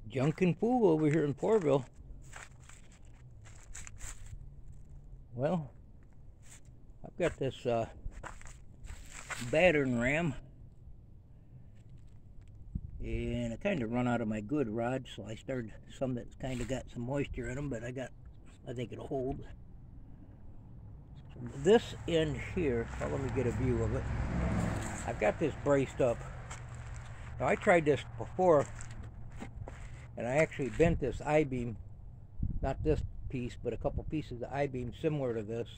Junkin' Fool over here in Porterville. Well, I've got this battering ram, and I kind of run out of my good rods, so I started some that's kind of got some moisture in them, but I think it'll hold. This end here, well, let me get a view of it. I've got this braced up. Now I tried this before, and I actually bent this I-beam, not this piece, but a couple pieces of I-beam similar to this.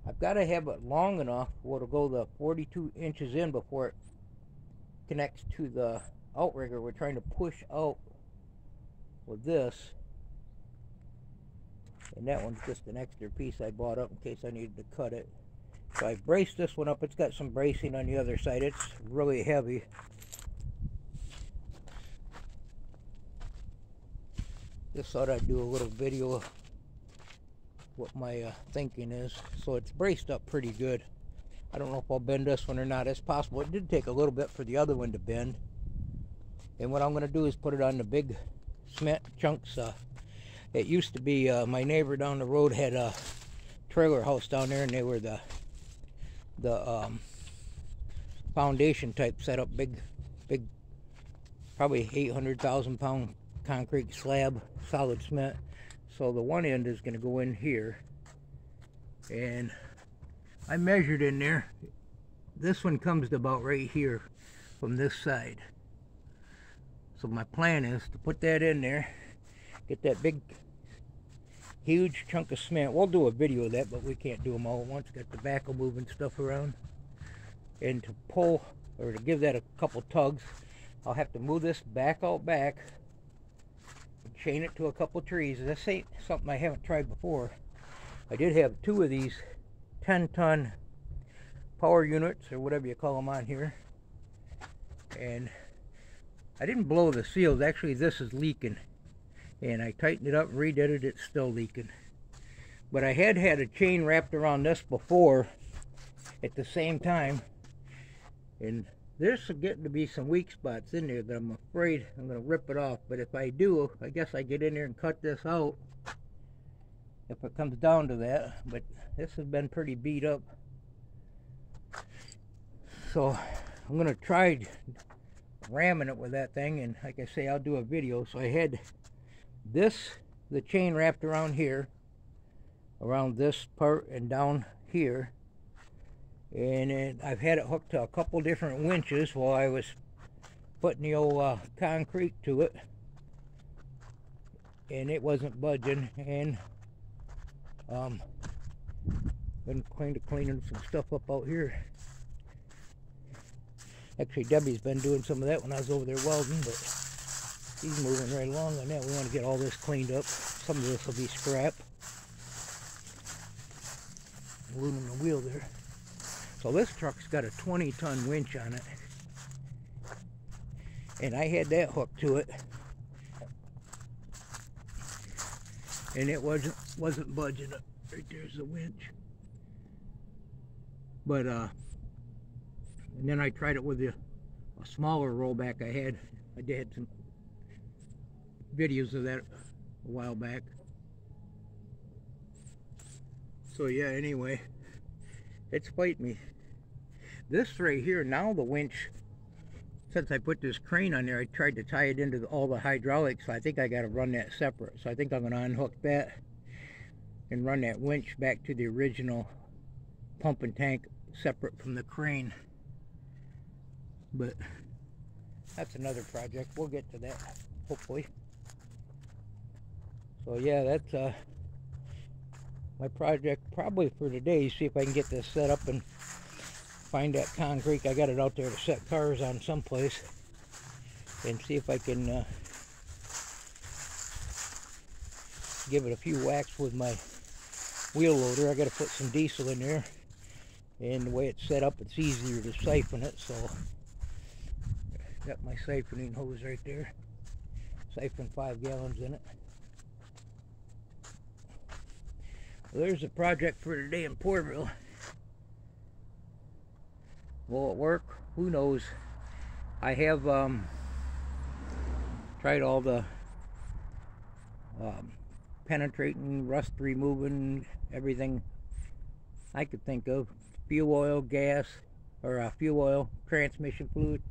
I've got to have it long enough where it'll go the 42 inches in before it connects to the outrigger we're trying to push out with this. And that one's just an extra piece I bought up in case I needed to cut it. So I've braced this one up. It's got some bracing on the other side. It's really heavy. Just thought I'd do a little video of what my thinking is. So it's braced up pretty good. I don't know if I'll bend this one or not. It's possible. It did take a little bit for the other one to bend. And what I'm going to do is put it on the big cement chunks. It used to be my neighbor down the road had a trailer house down there, and they were the foundation type setup, big, probably 800,000 pound concrete slab, solid cement. So the one end is going to go in here, and I measured in there. This one comes to about right here from this side. So my plan is to put that in there, get that big huge chunk of cement. We'll do a video of that, but we can't do them all at once. Got the backhoe moving stuff around. And to pull, or to give that a couple tugs, I'll have to move this back out back and chain it to a couple trees. This ain't something I haven't tried before. I did have two of these 10-ton power units, or whatever you call them, on here. And I didn't blow the seals. Actually, this is leaking. And I tightened it up and redid it. It's still leaking. But I had a chain wrapped around this before at the same time. And there's getting to be some weak spots in there that I'm afraid I'm going to rip it off. But if I do, I guess I get in there and cut this out if it comes down to that. But this has been pretty beat up. So I'm going to try ramming it with that thing. And like I say, I'll do a video. So I had the chain wrapped around here, around this part and down here, and I've had it hooked to a couple different winches while I was putting the old concrete to it, and it wasn't budging. And been kind of cleaning some stuff up out here. Actually, Debbie's been doing some of that when I was over there welding, but he's moving right along on that. We want to get all this cleaned up. Some of this will be scrap. Aluminum wheel there. So this truck's got a 20-ton winch on it. And I had that hooked to it. And it wasn't budging it. Right there's the winch. But and then I tried it with a smaller rollback I had. I did some videos of that a while back. So yeah, anyway, it's fighting me. This right here, now the winch, since I put this crane on there, I tried to tie it into all the hydraulics, so I think I got to run that separate. So I think I'm going to unhook that and run that winch back to the original pump and tank separate from the crane. But that's another project. We'll get to that, hopefully. So yeah, that's my project probably for today. See if I can get this set up and find that concrete. I got it out there to set cars on someplace, and see if I can give it a few whacks with my wheel loader. I got to put some diesel in there, and the way it's set up, it's easier to siphon it. So got my siphoning hose right there. Siphon 5 gallons in it. There's a project for today in Porterville. Will it work? Who knows? I have Tried all the penetrating, rust removing, everything I could think of. Fuel oil, gas, or fuel oil, transmission fluid.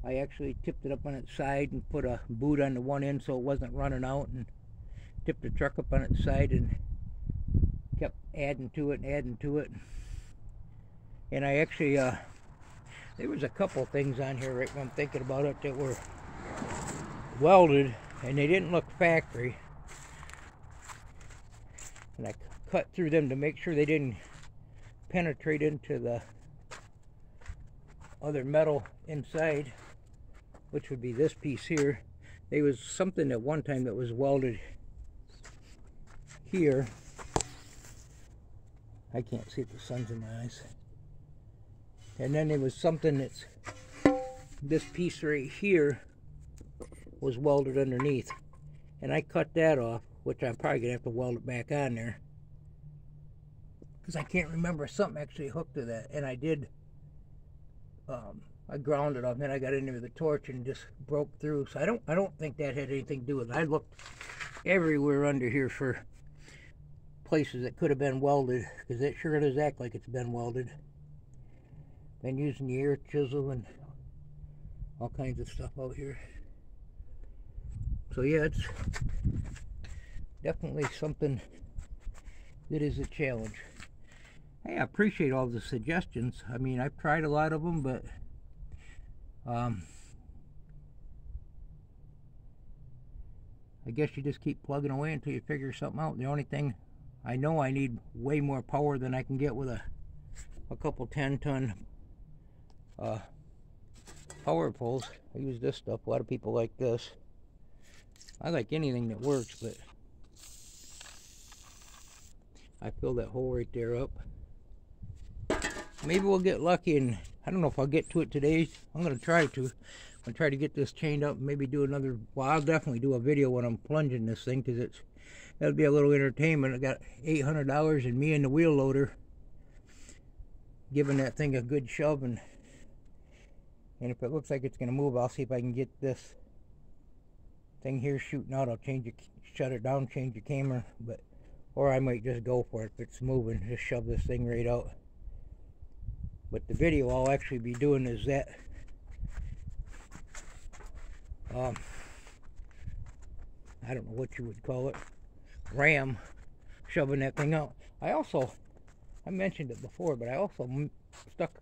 I actually tipped it up on its side and put a boot on the one end so it wasn't running out, and tipped the truck up on its side and kept adding to it and adding to it. And I actually, there was a couple things on here right when I'm thinking about it that were welded and they didn't look factory. And I cut through them to make sure they didn't penetrate into the other metal inside, which would be this piece here. There was something at one time that was welded here. I can't see if the sun's in my eyes. And then there was something that's, this piece right here was welded underneath. And I cut that off, which I'm probably going to have to weld it back on there. Because I can't remember, something actually hooked to that. And I did, I ground it off, and then I got in there with a torch and just broke through. So I don't think that had anything to do with it. I looked everywhere under here for places that could have been welded, because it sure does act like it's been welded. Been using the air chisel and all kinds of stuff out here. So yeah, it's definitely something that is a challenge. Hey, I appreciate all the suggestions. I mean, I've tried a lot of them, but I guess you just keep plugging away until you figure something out. The only thing, I know I need way more power than I can get with a couple 10-ton power poles. I use this stuff. A lot of people like this. I like anything that works, but I fill that hole right there up. Maybe we'll get lucky, and I don't know if I'll get to it today. I'm going to try to. I'm going to try to get this chained up and maybe do another, well, I'll definitely do a video when I'm plunging this thing, because that'll be a little entertainment. I got $800 and me and the wheel loader giving that thing a good shove, and if it looks like it's going to move, I'll see if I can get this thing here shooting out. I'll change it, shut it down, change the camera, or I might just go for it if it's moving, just shove this thing right out. But the video I'll actually be doing is that I don't know what you would call it, ram, shoving that thing out. I mentioned it before, but I also stuck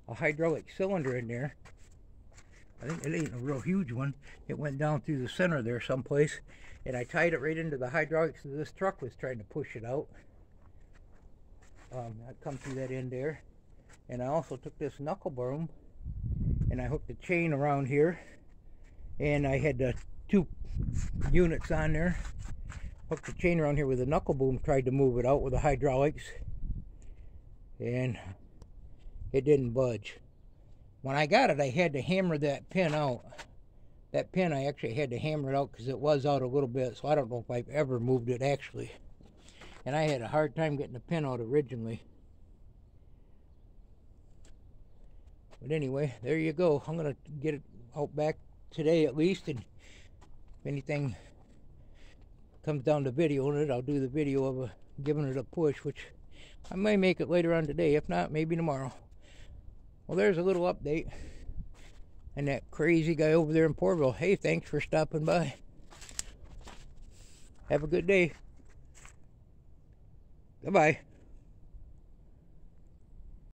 a hydraulic cylinder in there. I think it ain't a real huge one. It went down through the center there someplace, and I tied it right into the hydraulics that this truck was trying to push it out. I come through that end there, and I also took this knuckle boom and I hooked the chain around here, and I had the 2 units on there. Hooked the chain around here with a knuckle boom, tried to move it out with the hydraulics, and it didn't budge. When I got it, I had to hammer that pin out. That pin, I actually had to hammer it out because it was out a little bit, so I don't know if I've ever moved it actually. And I had a hard time getting the pin out originally. But anyway, there you go. I'm going to get it out back today at least, and if anything comes down to videoing it, I'll do the video of giving it a push, which I may make it later on today. If not, maybe tomorrow. Well, there's a little update. And that crazy guy over there in Porterville, hey, thanks for stopping by. Have a good day. Goodbye.